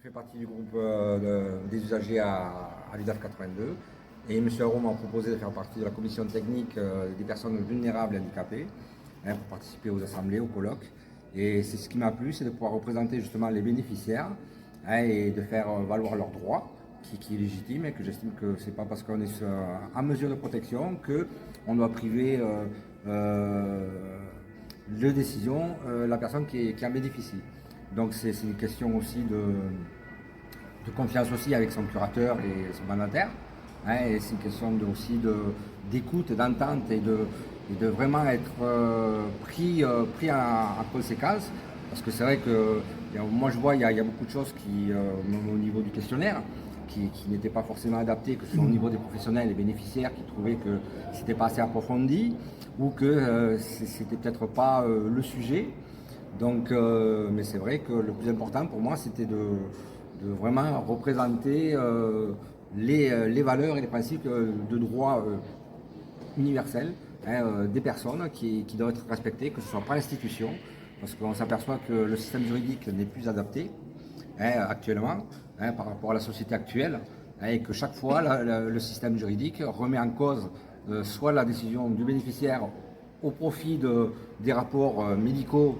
fais partie du groupe des usagers à l'UDAF 82 et M. Aron m'a proposé de faire partie de la commission technique des personnes vulnérables et handicapées pour participer aux assemblées, aux colloques. Et c'est ce qui m'a plu, c'est de pouvoir représenter justement les bénéficiaires et de faire valoir leurs droits, qui est légitime et que j'estime que c'est pas parce qu'on est en mesure de protection qu'on doit priver de décision la personne qui en bénéficie. Donc c'est une question aussi de confiance aussi avec son curateur et son mandataire. Et c'est une question d'écoute, d'entente et de vraiment être pris en conséquence. Parce que c'est vrai que moi je vois il y a beaucoup de choses qui, au niveau du questionnaire, qui n'étaient pas forcément adaptées, que ce soit au niveau des professionnels et bénéficiaires qui trouvaient que c'était pas assez approfondi ou que c'était peut-être pas le sujet. Donc, mais c'est vrai que le plus important pour moi, c'était de vraiment représenter les valeurs et les principes de droit universel des personnes qui doivent être respectées, que ce soit par l'institution, parce qu'on s'aperçoit que le système juridique n'est plus adapté actuellement par rapport à la société actuelle, et que chaque fois le système juridique remet en cause soit la décision du bénéficiaire au profit des rapports médicaux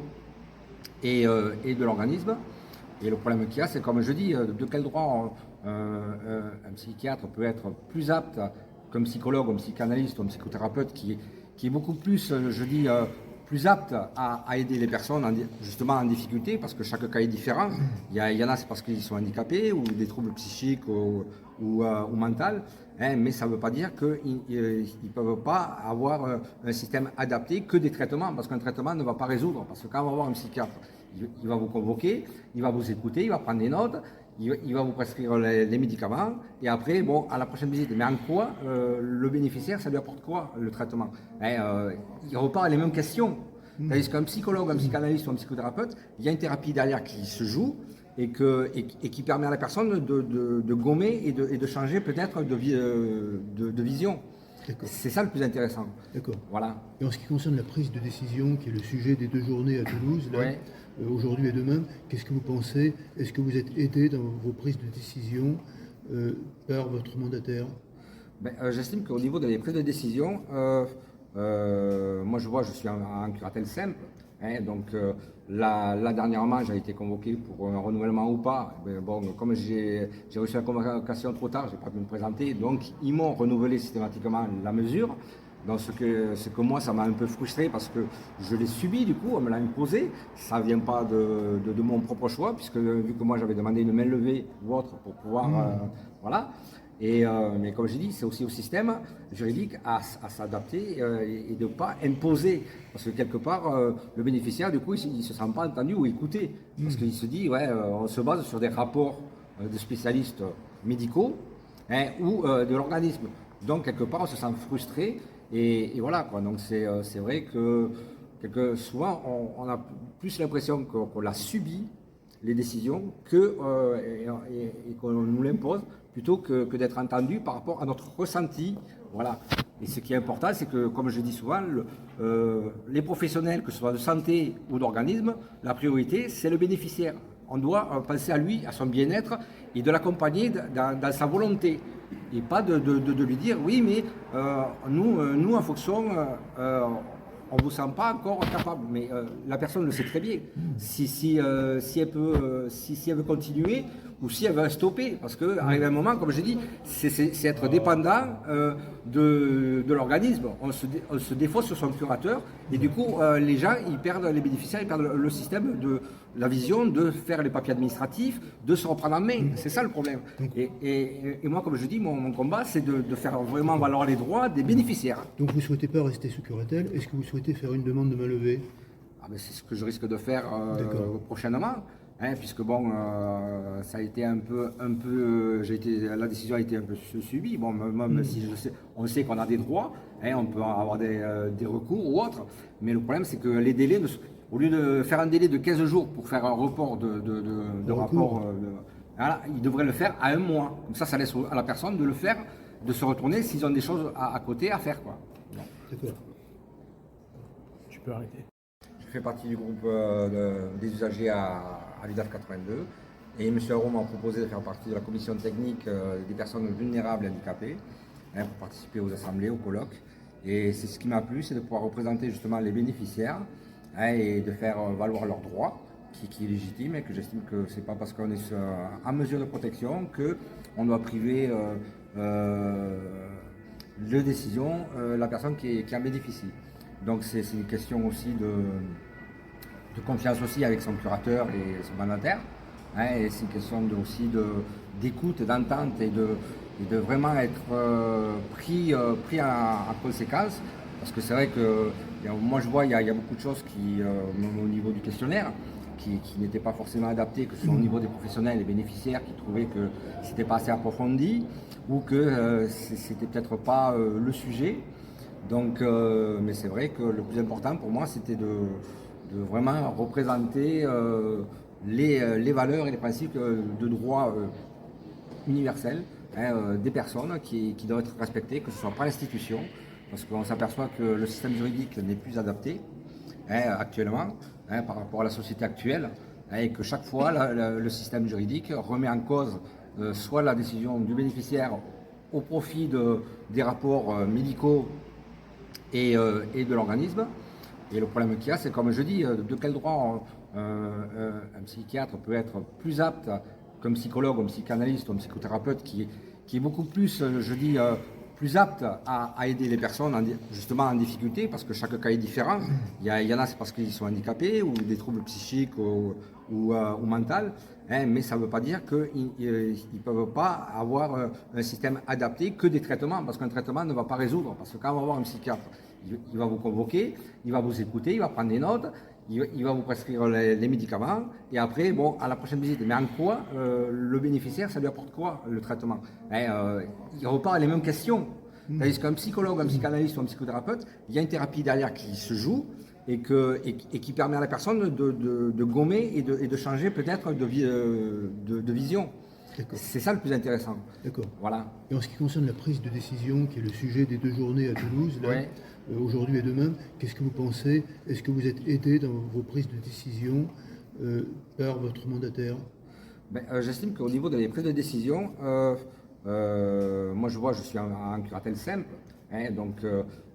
et de l'organisme. Et le problème qu'il y a, c'est comme je dis, de quel droit un psychiatre peut être plus apte qu'un psychologue, un psychanalyste ou un psychothérapeute qui est beaucoup plus, je dis, plus apte à aider les personnes justement en difficulté, parce que chaque cas est différent. Il y en a, c'est parce qu'ils sont handicapés ou des troubles psychiques ou mentaux, mais ça ne veut pas dire qu'ils ne peuvent pas avoir un système adapté que des traitements, parce qu'un traitement ne va pas résoudre. Parce que quand on va voir un psychiatre, il va vous convoquer, il va vous écouter, il va prendre des notes, il va vous prescrire les médicaments, et après, bon, à la prochaine visite, mais en quoi le bénéficiaire, ça lui apporte quoi, le traitement il repart à les mêmes questions. Tandis qu'un psychologue, un psychanalyste ou un psychothérapeute, il y a une thérapie derrière qui se joue et qui permet à la personne de gommer et de changer peut-être de vision. C'est ça le plus intéressant. D'accord. Voilà. Et en ce qui concerne la prise de décision, qui est le sujet des 2 journées à Toulouse, là, Ouais. Aujourd'hui et demain, qu'est-ce que vous pensez? Est-ce que vous êtes aidé dans vos prises de décision par votre mandataire? J'estime qu'au niveau des prises de décision, moi je suis en curatelle simple. Donc là dernièrement, j'ai été convoqué pour un renouvellement ou pas. Bon, comme j'ai reçu la convocation trop tard, je n'ai pas pu me présenter. Donc ils m'ont renouvelé systématiquement la mesure. Donc ce que moi, ça m'a un peu frustré parce que je l'ai subi du coup, on me l'a imposé. Ça ne vient pas de mon propre choix, puisque vu que moi j'avais demandé une main levée ou autre pour pouvoir... voilà. Mais comme je dis, c'est aussi au système juridique à s'adapter et de ne pas imposer. Parce que quelque part, le bénéficiaire, du coup, il ne se sent pas entendu ou écouté. Parce qu'il se dit, ouais, on se base sur des rapports de spécialistes médicaux ou de l'organisme. Donc, quelque part, on se sent frustré. Et voilà, quoi. Donc, c'est vrai que souvent, on a plus l'impression qu'on a subi les décisions et qu'on nous l'impose plutôt que d'être entendu par rapport à notre ressenti. Voilà. Et ce qui est important, c'est que, comme je dis souvent, les professionnels, que ce soit de santé ou d'organisme, la priorité, c'est le bénéficiaire. On doit penser à lui, à son bien-être et de l'accompagner dans sa volonté. Et pas de lui dire, oui, mais nous en fonction, on ne vous sent pas encore capable, mais la personne le sait très bien. Si elle veut continuer ou si elle veut stopper, parce qu'arrive un moment, comme je dis, c'est être dépendant de l'organisme. On se défausse sur son curateur et du coup, les gens, les bénéficiaires, ils perdent le système de la vision de faire les papiers administratifs, de se reprendre en main. C'est ça le problème. Et moi, comme je dis, mon combat, c'est de faire vraiment valoir les droits des bénéficiaires. Donc vous ne souhaitez pas rester sous curatelle. Est-ce que vous souhaitez faire une demande de main levée? C'est ce que je risque de faire prochainement. Puisque bon, ça a été un peu la décision a été un peu subie. Bon, même si on sait qu'on a des droits, on peut avoir des recours ou autres. Mais le problème, c'est que les délais, au lieu de faire un délai de 15 jours pour faire un report de rapport, voilà, ils devraient le faire à 1 mois. Donc ça laisse à la personne de le faire, de se retourner s'ils ont des choses à côté à faire, quoi. D'accord. Tu peux arrêter. Je fais partie du groupe des usagers à l'UDAF 82 Et M. Aron m'a proposé de faire partie de la commission technique des personnes vulnérables et handicapées, pour participer aux assemblées, aux colloques. Et c'est ce qui m'a plu, c'est de pouvoir représenter justement les bénéficiaires et de faire valoir leurs droits, qui est légitime, et que j'estime que ce n'est pas parce qu'on est en mesure de protection qu'on doit priver de décision la personne qui en bénéficie. Donc c'est une question aussi de confiance aussi avec son curateur et son mandataire. Et c'est une question d'écoute, d'entente et de vraiment être pris en conséquence. Parce que c'est vrai que moi je vois il y a beaucoup de choses qui, au niveau du questionnaire, qui n'étaient pas forcément adaptées, que ce soit au niveau des professionnels et bénéficiaires qui trouvaient que c'était pas assez approfondi ou que c'était peut-être pas le sujet. Donc, mais c'est vrai que le plus important pour moi c'était de vraiment représenter les valeurs et les principes de droit universel des personnes qui doivent être respectées, que ce soit par l'institution, parce qu'on s'aperçoit que le système juridique n'est plus adapté actuellement par rapport à la société actuelle, et que chaque fois le système juridique remet en cause soit la décision du bénéficiaire au profit des rapports médicaux et de l'organisme. Et le problème qu'il y a, c'est comme je dis, de quel droit un psychiatre peut être plus apte qu'un psychologue, un psychanalyste ou un psychothérapeute qui est beaucoup plus, je dis, plus apte à aider les personnes justement en difficulté, parce que chaque cas est différent. Il y en a, c'est parce qu'ils sont handicapés ou des troubles psychiques ou mentaux, mais ça ne veut pas dire qu'ils ne peuvent pas avoir un système adapté que des traitements, parce qu'un traitement ne va pas résoudre. Parce que quand on va voir un psychiatre, il va vous convoquer, il va vous écouter, il va prendre des notes, il va vous prescrire les médicaments, et après, bon, à la prochaine visite. Mais en quoi le bénéficiaire, ça lui apporte quoi, le traitement? Il repart à les mêmes questions. Tandis qu'un psychologue, un psychanalyste ou un psychothérapeute, il y a une thérapie derrière qui se joue et qui permet à la personne de gommer et de changer peut-être de vision. C'est ça le plus intéressant. D'accord. Voilà. Et en ce qui concerne la prise de décision, qui est le sujet des 2 journées à Toulouse, là, Ouais. Aujourd'hui et demain, qu'est-ce que vous pensez? Est-ce que vous êtes aidé dans vos prises de décision par votre mandataire? J'estime qu'au niveau des prises de décision, moi je suis en curatelle simple. Donc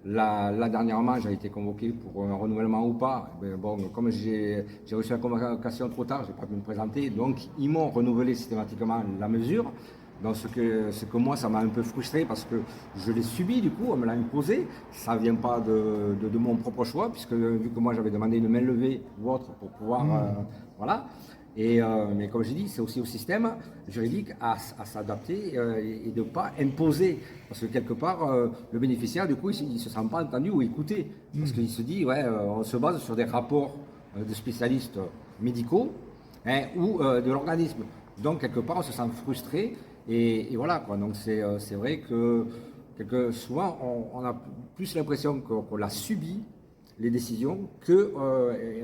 là dernièrement j'ai été convoqué pour un renouvellement ou pas. Bon, comme j'ai reçu la convocation trop tard, je n'ai pas pu me présenter. Donc ils m'ont renouvelé systématiquement la mesure. Donc ce que moi ça m'a un peu frustré, parce que je l'ai subi, du coup on me l'a imposé. Ça ne vient pas de mon propre choix, puisque vu que moi j'avais demandé une main levée ou autre pour pouvoir voilà. Mais comme j'ai dit, c'est aussi au système juridique à s'adapter et de ne pas imposer. Parce que quelque part, le bénéficiaire, du coup, il ne se sent pas entendu ou écouté. Parce qu'il se dit, on se base sur des rapports de spécialistes médicaux ou de l'organisme. Donc, quelque part, on se sent frustré. Et voilà, quoi. Donc, c'est vrai que souvent, on a plus l'impression qu'on a subi les décisions et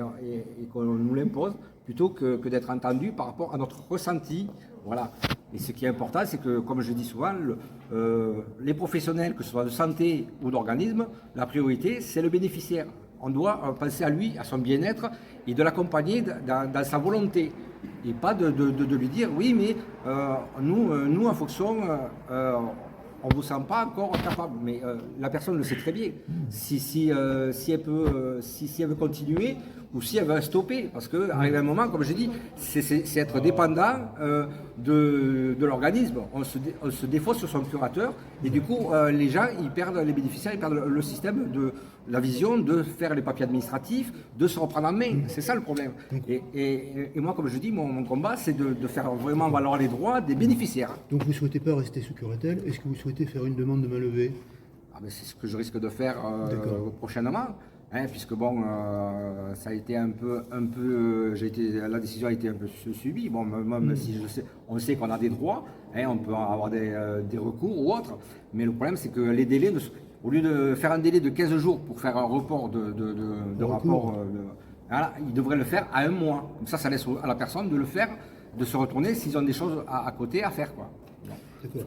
qu'on nous l'impose, plutôt que d'être entendu par rapport à notre ressenti. Voilà. Et ce qui est important, c'est que, comme je dis souvent, les professionnels, que ce soit de santé ou d'organisme, la priorité, c'est le bénéficiaire. On doit penser à lui, à son bien-être, et de l'accompagner dans sa volonté. Et pas de lui dire, oui, mais nous, en fonction, on ne vous sent pas encore capable. Mais la personne le sait très bien. Si elle veut continuer, ou si elle veut stopper, parce qu'arrive un moment, comme je dis, c'est être dépendant de l'organisme. On se défausse sur son curateur, et du coup, les gens, les bénéficiaires, ils perdent le système de la vision de faire les papiers administratifs, de se reprendre en main. C'est ça le problème. Et moi, comme je dis, mon combat, c'est de faire vraiment valoir les droits des bénéficiaires. Donc vous ne souhaitez pas rester sous curatelle. Est-ce que vous souhaitez faire une demande de main levée? C'est ce que je risque de faire prochainement. Puisque bon, ça a été un peu la décision a été un peu subie. Bon, même si on sait qu'on a des droits, on peut avoir des recours ou autres. Mais le problème, c'est que les délais, au lieu de faire un délai de 15 jours pour faire un report de rapport, ils devraient le faire à 1 mois. Donc ça laisse à la personne de le faire, de se retourner s'ils ont des choses à côté à faire, quoi. D'accord.